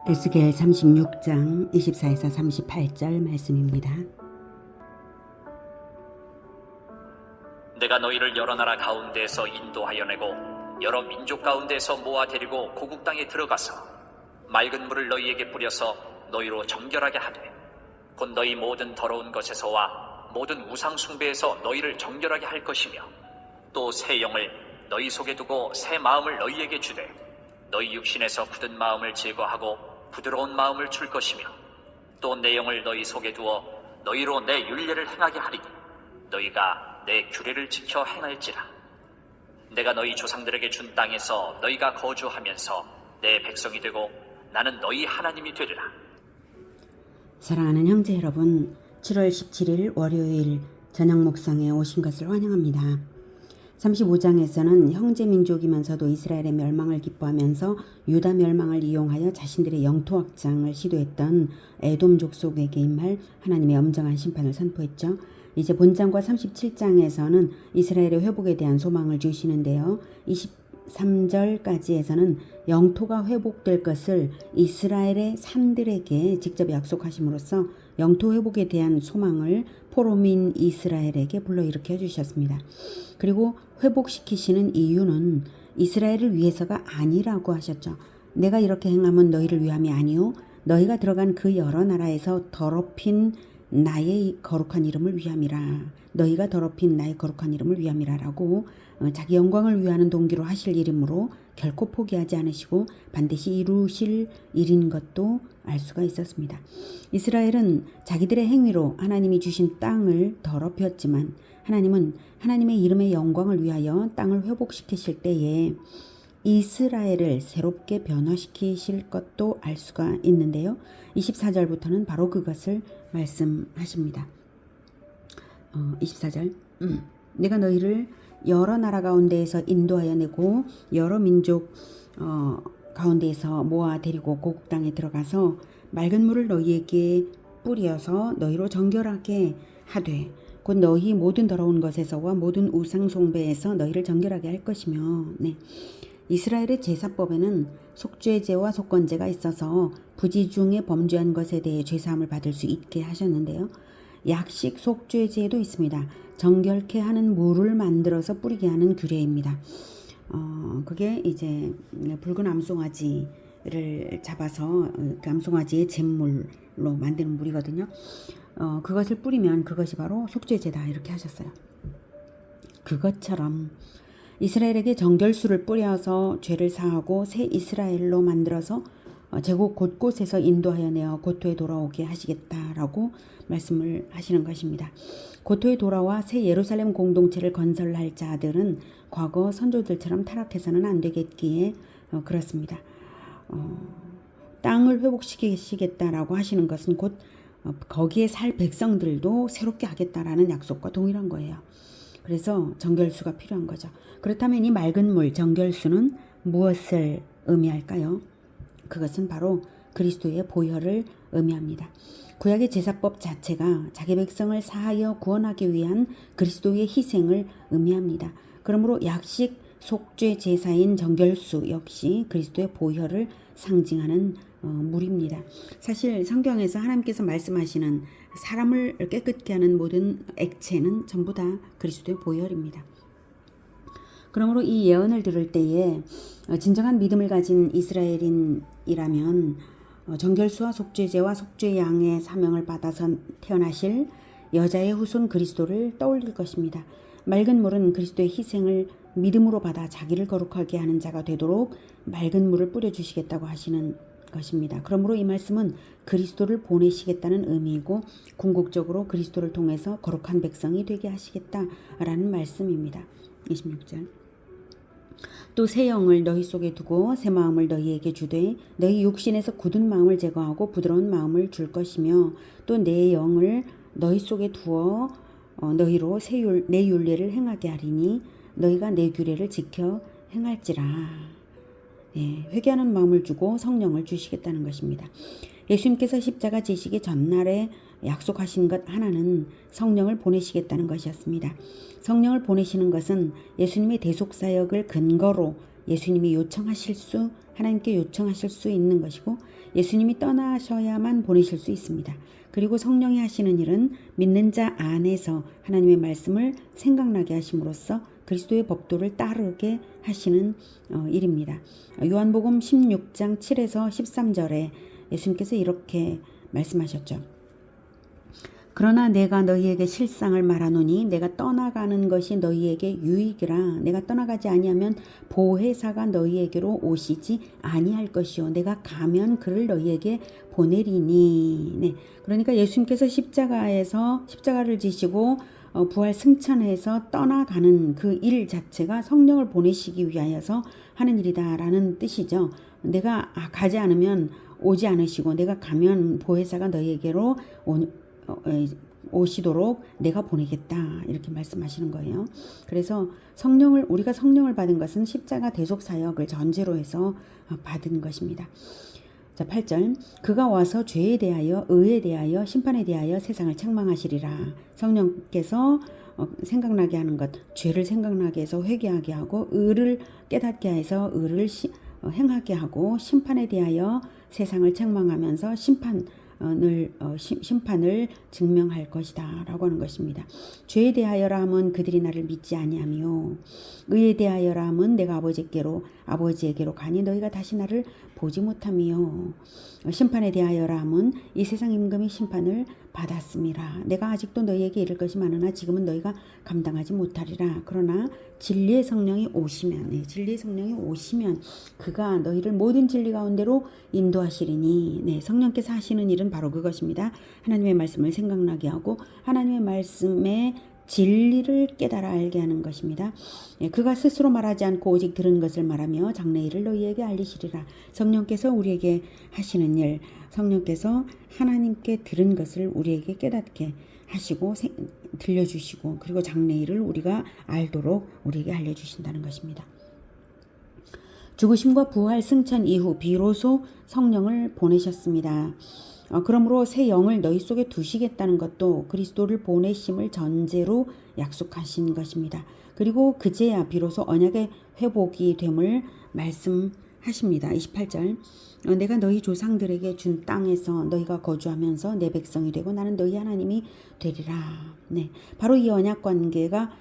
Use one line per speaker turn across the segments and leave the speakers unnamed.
에스겔 36장 24에서 38절 말씀입니다.
내가 너희를 여러 나라 가운데에서 인도하여 내고 여러 민족 가운데에서 모아 데리고 고국 땅에 들어가서 맑은 물을 너희에게 뿌려서 너희로 정결하게 하되 곧 너희 모든 더러운 것에서와 모든 우상 숭배에서 너희를 정결하게 할 것이며 또 새 영을 너희 속에 두고 새 마음을 너희에게 주되 너희 육신에서 굳은 마음을 제거하고 부드러운 마음을 줄 것이며 또 내 영을 너희 속에 두어 너희로 내 율례를 행하게 하리니 너희가 내 규례를 지켜 행할지라. 내가 너희 조상들에게 준 땅에서 너희가 거주하면서 내 백성이 되고 나는 너희 하나님이 되리라.
사랑하는 형제 여러분, 7월 17일 월요일 저녁 목상에 오신 것을 환영합니다. 35장에서는 형제 민족이면서도 이스라엘의 멸망을 기뻐하면서 유다 멸망을 이용하여 자신들의 영토 확장을 시도했던 에돔 족속에게 임할 하나님의 엄정한 심판을 선포했죠. 이제 본장과 37장에서는 이스라엘의 회복에 대한 소망을 주시는데요. 23절까지에서는 영토가 회복될 것을 이스라엘의 산들에게 직접 약속하심으로써 영토 회복에 대한 소망을 포로민 이스라엘에게 불러일으켜 주셨습니다. 그리고 회복시키시는 이유는 이스라엘을 위해서가 아니라고 하셨죠. 내가 이렇게 행하면 너희를 위함이 아니요 너희가 들어간 그 여러 나라에서 더럽힌 나의 거룩한 이름을 위함이라. 너희가 더럽힌 나의 거룩한 이름을 위함이라라고 자기 영광을 위하는 동기로 하실 일이므로 결코 포기하지 않으시고 반드시 이루실 일인 것도 알 수가 있었습니다. 이스라엘은 자기들의 행위로 하나님이 주신 땅을 더럽혔지만 하나님은 하나님의 이름의 영광을 위하여 땅을 회복시키실 때에 이스라엘을 새롭게 변화시키실 것도 알 수가 있는데요. 24절부터는 바로 그것을 말씀하십니다. 24절 내가 너희를 여러 나라 가운데에서 인도하여 내고 여러 민족 가운데에서 모아 데리고 고국 땅에 들어가서 맑은 물을 너희에게 뿌려서 너희로 정결하게 하되 곧 너희 모든 더러운 것에서와 모든 우상 숭배에서 너희를 정결하게 할 것이며 이스라엘의 제사법에는 속죄제와 속건제가 있어서 부지 중에 범죄한 것에 대해 죄사함을 받을 수 있게 하셨는데요. 약식 속죄제도 있습니다. 정결케 하는 물을 만들어서 뿌리게 하는 규례입니다. 그게 이제 붉은 암송아지를 잡아서 그 암송아지의 잿물로 만드는 물이거든요. 그것을 뿌리면 그것이 바로 속죄제다 이렇게 하셨어요. 그것처럼 이스라엘에게 정결수를 뿌려서 죄를 사하고 새 이스라엘로 만들어서 제국 곳곳에서 인도하여 내어 고토에 돌아오게 하시겠다라고 말씀을 하시는 것입니다. 고토에 돌아와 새 예루살렘 공동체를 건설할 자들은 과거 선조들처럼 타락해서는 안 되겠기에 그렇습니다. 땅을 회복시키시겠다라고 하시는 것은 곧 거기에 살 백성들도 새롭게 하겠다라는 약속과 동일한 거예요. 그래서 정결수가 필요한 거죠. 그렇다면 이 맑은 물, 정결수는 무엇을 의미할까요? 그것은 바로 그리스도의 보혈을 의미합니다. 구약의 제사법 자체가 자기 백성을 사하여 구원하기 위한 그리스도의 희생을 의미합니다. 그러므로 약식 속죄 제사인 정결수 역시 그리스도의 보혈을 상징하는 물입니다. 사실 성경에서 하나님께서 말씀하시는 사람을 깨끗게 하는 모든 액체는 전부 다 그리스도의 보혈입니다. 그러므로 이 예언을 들을 때에 진정한 믿음을 가진 이스라엘인이라면 정결수와 속죄제와 속죄양의 사명을 받아서 태어나실 여자의 후손 그리스도를 떠올릴 것입니다. 맑은 물은 그리스도의 희생을 믿음으로 받아 자기를 거룩하게 하는 자가 되도록 맑은 물을 뿌려주시겠다고 하시는 것입니다. 그러므로 이 말씀은 그리스도를 보내시겠다는 의미이고 궁극적으로 그리스도를 통해서 거룩한 백성이 되게 하시겠다라는 말씀입니다. 26절 또 새 영을 너희 속에 두고 새 마음을 너희에게 주되 너희 육신에서 굳은 마음을 제거하고 부드러운 마음을 줄 것이며 또 내 영을 너희 속에 두어 너희로 내 율례를 행하게 하리니 너희가 내 규례를 지켜 행할지라. 회개하는 마음을 주고 성령을 주시겠다는 것입니다. 예수님께서 십자가 지시기 전날에 약속하신 것 하나는 성령을 보내시겠다는 것이었습니다. 성령을 보내시는 것은 예수님의 대속사역을 근거로 예수님이 하나님께 요청하실 수 있는 것이고 예수님이 떠나셔야만 보내실 수 있습니다. 그리고 성령이 하시는 일은 믿는 자 안에서 하나님의 말씀을 생각나게 하심으로써 그리스도의 법도를 따르게 하시는 일입니다. 요한복음 16장 7에서 13절에 예수님께서 이렇게 말씀하셨죠. 그러나 내가 너희에게 실상을 말하노니 내가 떠나가는 것이 너희에게 유익이라. 내가 떠나가지 아니하면 보혜사가 너희에게로 오시지 아니할 것이요 내가 가면 그를 너희에게 보내리니. 네. 그러니까 예수님께서 십자가를 지시고 부활 승천해서 떠나가는 그 일 자체가 성령을 보내시기 위하여서 하는 일이다라는 뜻이죠. 내가 가지 않으면 오지 않으시고 내가 가면 보혜사가 너희에게로 오시도록 내가 보내겠다 이렇게 말씀하시는 거예요. 그래서 우리가 성령을 받은 것은 십자가 대속 사역을 전제로 해서 받은 것입니다. 자, 8절. 그가 와서 죄에 대하여 의에 대하여 심판에 대하여 세상을 책망하시리라. 성령께서 생각나게 하는 것, 죄를 생각나게 해서 회개하게 하고 의를 깨닫게 해서 의를 행하게 하고 심판에 대하여 세상을 책망하면서 심판을 증명할 것이다 라고 하는 것입니다. 죄에 대하여라 함은 그들이 나를 믿지 아니하며 의에 대하여라 함은 내가 아버지에게로 가니 너희가 다시 나를 보지 못하며 심판에 대하여라 함은 이 세상 임금이 심판을 받았음이라. 내가 아직도 너희에게 이를 것이 많으나 지금은 너희가 감당하지 못하리라. 그러나 진리의 성령이 오시면 그가 너희를 모든 진리 가운데로 인도하시리니. 성령께서 하시는 일은 바로 그것입니다. 하나님의 말씀을 생각나게 하고 하나님의 말씀의 진리를 깨달아 알게 하는 것입니다. 그가 스스로 말하지 않고 오직 들은 것을 말하며 장래일을 너희에게 알리시리라. 성령께서 우리에게 하시는 일, 성령께서 하나님께 들은 것을 우리에게 깨닫게 하시고 들려주시고 그리고 장래일을 우리가 알도록 우리에게 알려주신다는 것입니다. 죽으심과 부활 승천 이후 비로소 성령을 보내셨습니다. 그러므로 새 영을 너희 속에 두시겠다는 것도 그리스도를 보내심을 전제로 약속하신 것입니다. 그리고 그제야 비로소 언약의 회복이 됨을 말씀하십니다. 28절. 내가 너희 조상들에게 준 땅에서 너희가 거주하면서 내 백성이 되고 나는 너희 하나님이 되리라. 바로 이 언약 관계가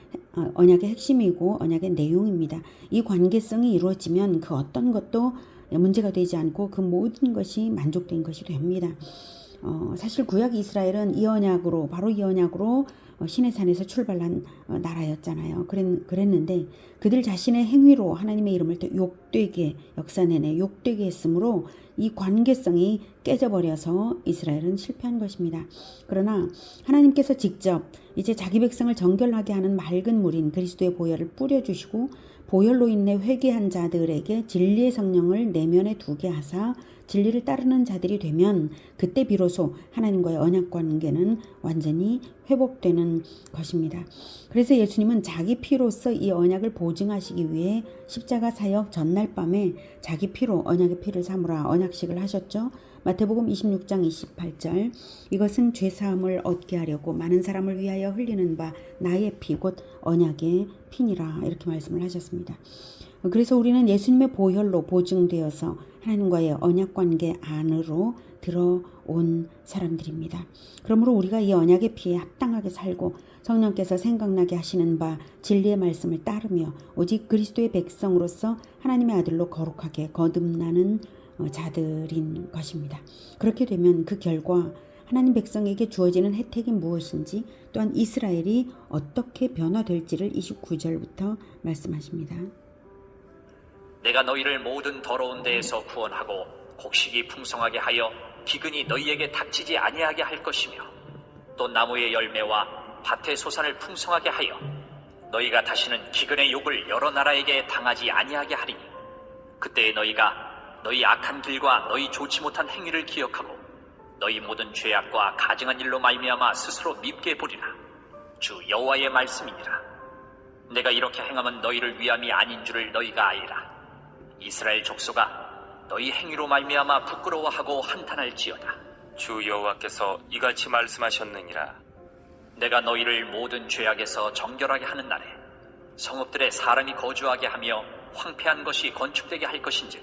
언약의 핵심이고 언약의 내용입니다. 이 관계성이 이루어지면 그 어떤 것도 문제가 되지 않고 그 모든 것이 만족된 것이 됩니다. 사실 구약 이스라엘은 바로 이 언약으로 시내산에서 출발한 나라였잖아요. 그랬는데 그들 자신의 행위로 하나님의 이름을 욕되게 욕되게 했으므로 이 관계성이 깨져버려서 이스라엘은 실패한 것입니다. 그러나 하나님께서 직접 이제 자기 백성을 정결하게 하는 맑은 물인 그리스도의 보혈을 뿌려주시고 보혈로 인해 회개한 자들에게 진리의 성령을 내면에 두게 하사 진리를 따르는 자들이 되면 그때 비로소 하나님과의 언약 관계는 완전히 회복되는 것입니다. 그래서 예수님은 자기 피로써 이 언약을 보증하시기 위해 십자가 사역 전날 밤에 자기 피로 언약의 피를 삼으라 언약식을 하셨죠. 마태복음 26장 28절. 이것은 죄사함을 얻게 하려고 많은 사람을 위하여 흘리는 바 나의 피 곧 언약의 피니라 이렇게 말씀을 하셨습니다. 그래서 우리는 예수님의 보혈로 보증되어서 하나님과의 언약관계 안으로 들어온 사람들입니다. 그러므로 우리가 이 언약의 피에 합당하게 살고 성령께서 생각나게 하시는 바 진리의 말씀을 따르며 오직 그리스도의 백성으로서 하나님의 아들로 거룩하게 거듭나는 자들인 것입니다. 그렇게 되면 그 결과 하나님 백성에게 주어지는 혜택이 무엇인지 또한 이스라엘이 어떻게 변화될지를 29절부터 말씀하십니다.
내가 너희를 모든 더러운 데에서 구원하고 곡식이 풍성하게 하여 기근이 너희에게 닥치지 아니하게 할 것이며 또 나무의 열매와 밭의 소산을 풍성하게 하여 너희가 다시는 기근의 욕을 여러 나라에게 당하지 아니하게 하리니 그때에 너희가 너희 악한 길과 너희 좋지 못한 행위를 기억하고 너희 모든 죄악과 가증한 일로 말미암아 스스로 밉게 보리라. 주 여호와의 말씀이니라. 내가 이렇게 행함은 너희를 위함이 아닌 줄을 너희가 알리라. 이스라엘 족속아 너희 행위로 말미암아 부끄러워하고 한탄할지어다.
주 여호와께서 이같이 말씀하셨느니라.
내가 너희를 모든 죄악에서 정결하게 하는 날에 성읍들에 사람이 거주하게 하며 황폐한 것이 건축되게 할 것인지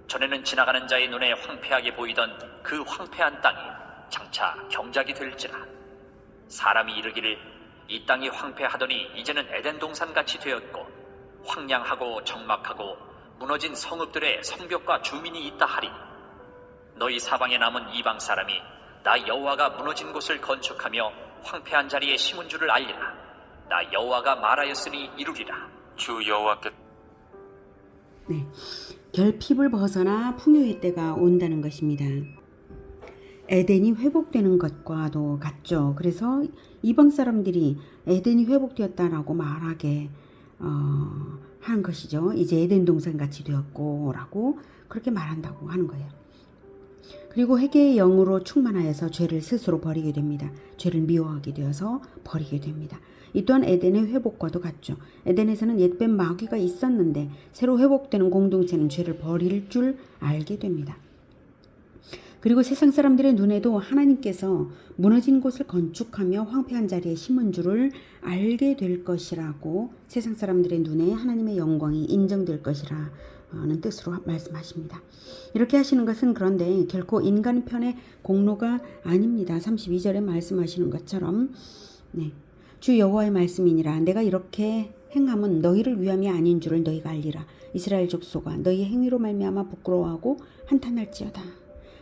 전에는 지나가는 자의 눈에 황폐하게 보이던 그 황폐한 땅이 장차 경작이 될지라. 사람이 이르기를 이 땅이 황폐하더니 이제는 에덴 동산같이 되었고 황량하고 적막하고 무너진 성읍들의 성벽과 주민이 있다 하리. 너희 사방에 남은 이방 사람이 나 여호와가 무너진 곳을 건축하며 황폐한 자리에 심은 줄을 알리라. 나 여호와가 말하였으니 이루리라.
주 여호와께
네, 결핍을 벗어나 풍요의 때가 온다는 것입니다. 에덴이 회복되는 것과도 같죠. 그래서 이방 사람들이 에덴이 회복되었다라고 말하게 하는 것이죠. 이제 에덴 동산같이 되었고 라고 그렇게 말한다고 하는 거예요. 그리고 회개의 영으로 충만하여서 죄를 스스로 버리게 됩니다. 죄를 미워하게 되어서 버리게 됩니다. 이 또한 에덴의 회복과도 같죠. 에덴에서는 옛뱀 마귀가 있었는데 새로 회복되는 공동체는 죄를 버릴 줄 알게 됩니다. 그리고 세상 사람들의 눈에도 하나님께서 무너진 곳을 건축하며 황폐한 자리에 심은 줄을 알게 될 것이라고, 세상 사람들의 눈에 하나님의 영광이 인정될 것이라는 뜻으로 말씀하십니다. 이렇게 하시는 것은 그런데 결코 인간 편의 공로가 아닙니다. 32절에 말씀하시는 것처럼 주 여호와의 말씀이니라. 내가 이렇게 행함은 너희를 위함이 아닌 줄을 너희가 알리라. 이스라엘 족속아, 너희 행위로 말미암아 부끄러워하고 한탄할지어다.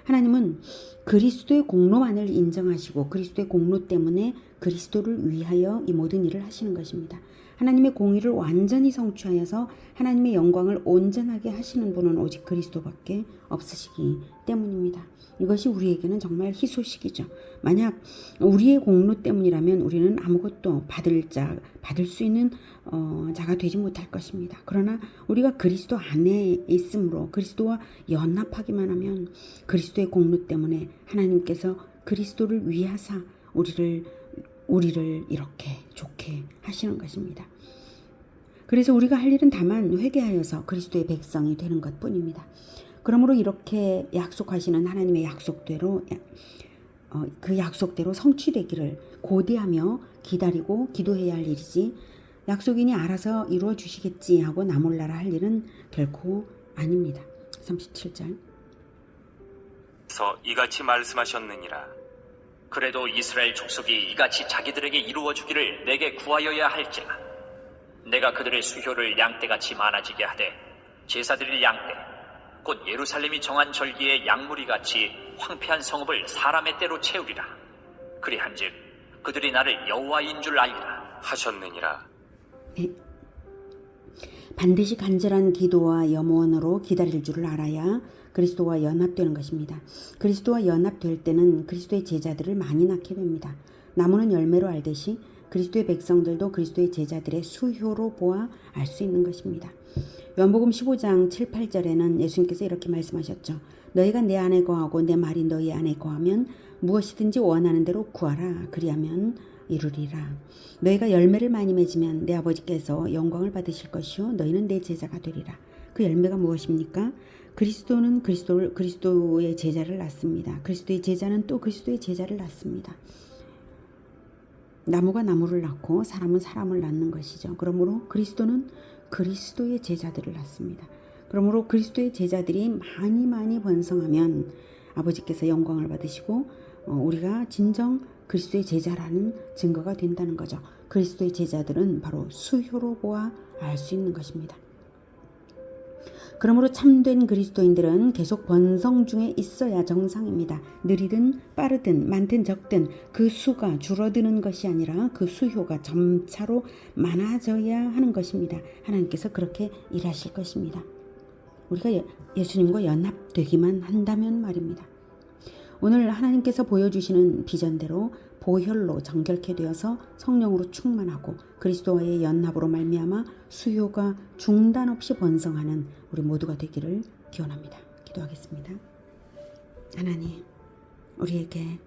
하나님은 그리스도의 공로만을 인정하시고 그리스도의 공로 때문에 그리스도를 위하여 이 모든 일을 하시는 것입니다. 하나님의 공의를 완전히 성취하여서 하나님의 영광을 온전하게 하시는 분은 오직 그리스도밖에 없으시기 때문입니다. 이것이 우리에게는 정말 희소식이죠. 만약 우리의 공로 때문이라면 우리는 아무것도 받을 수 있는 자가 되지 못할 것입니다. 그러나 우리가 그리스도 안에 있으므로 그리스도와 연합하기만 하면 그리스도의 공로 때문에 하나님께서 그리스도를 위하사 우리를 이렇게 좋게 하시는 것입니다. 그래서 우리가 할 일은 다만 회개하여서 그리스도의 백성이 되는 것뿐입니다. 그러므로 이렇게 약속하시는 하나님의 약속대로 그 약속대로 성취되기를 고대하며 기다리고 기도해야 할 일이지, 약속이니 알아서 이루어 주시겠지 하고 나몰라라 할 일은 결코 아닙니다. 37절.
서 이같이 말씀하셨느니라.
그래도 이스라엘 족속이 이같이 자기들에게 이루어 주기를 내게 구하여야 할지라. 내가 그들의 수효를 양떼같이 많아지게 하되 제사드릴 양떼 곧 예루살렘이 정한 절기의 양무리같이 황폐한 성읍을 사람의 때로 채우리라. 그리한즉 그들이 나를 여호와인 줄 알리라
하셨느니라.
반드시 간절한 기도와 염원으로 기다릴 줄을 알아야 그리스도와 연합되는 것입니다. 그리스도와 연합될 때는 그리스도의 제자들을 많이 낳게 됩니다. 나무는 열매로 알듯이 그리스도의 백성들도 그리스도의 제자들의 수효로 보아 알 수 있는 것입니다. 요한복음 15장 7, 8절에는 예수님께서 이렇게 말씀하셨죠. 너희가 내 안에 거하고 내 말이 너희 안에 거하면 무엇이든지 원하는 대로 구하라. 그리하면 이루리라. 너희가 열매를 많이 맺으면 내 아버지께서 영광을 받으실 것이요 너희는 내 제자가 되리라. 그 열매가 무엇입니까? 그리스도는 그리스도의 제자를 낳습니다. 그리스도의 제자는 또 그리스도의 제자를 낳습니다. 나무가 나무를 낳고 사람은 사람을 낳는 것이죠. 그러므로 그리스도는 그리스도의 제자들을 낳습니다. 그러므로 그리스도의 제자들이 많이 번성하면 아버지께서 영광을 받으시고 우리가 진정 그리스도의 제자라는 증거가 된다는 거죠. 그리스도의 제자들은 바로 수효로 보아 알 수 있는 것입니다. 그러므로 참된 그리스도인들은 계속 번성 중에 있어야 정상입니다. 느리든 빠르든 많든 적든 그 수가 줄어드는 것이 아니라 그 수효가 점차로 많아져야 하는 것입니다. 하나님께서 그렇게 일하실 것입니다. 우리가 예수님과 연합되기만 한다면 말입니다. 오늘 하나님께서 보여주시는 비전대로 보혈로 정결케 되어서 성령으로 충만하고 그리스도와의 연합으로 말미암아 수요가 중단 없이 번성하는 우리 모두가 되기를 기원합니다. 기도하겠습니다. 하나님, 우리에게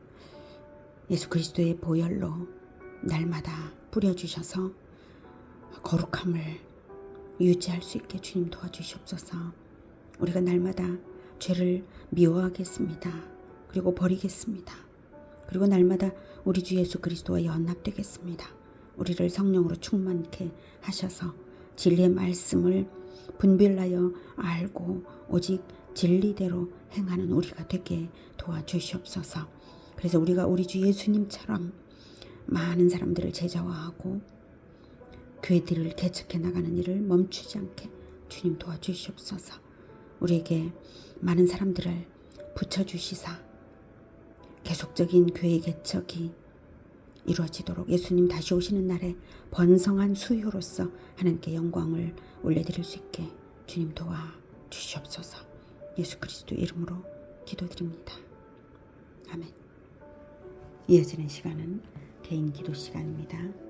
예수 그리스도의 보혈로 날마다 뿌려주셔서 거룩함을 유지할 수 있게 주님 도와주시옵소서. 우리가 날마다 죄를 미워하겠습니다. 그리고 버리겠습니다. 그리고 날마다 우리 주 예수 그리스도와 연합되겠습니다. 우리를 성령으로 충만케 하셔서 진리의 말씀을 분별하여 알고 오직 진리대로 행하는 우리가 되게 도와주시옵소서. 그래서 우리가 우리 주 예수님처럼 많은 사람들을 제자화하고 교회들을 개척해 나가는 일을 멈추지 않게 주님 도와주시옵소서. 우리에게 많은 사람들을 붙여주시사 계속적인 교회 개척이 이루어지도록 예수님 다시 오시는 날에 번성한 수효로서 하나님께 영광을 올려드릴 수 있게 주님 도와주시옵소서. 예수 그리스도 이름으로 기도드립니다. 아멘. 이어지는 시간은 개인 기도 시간입니다.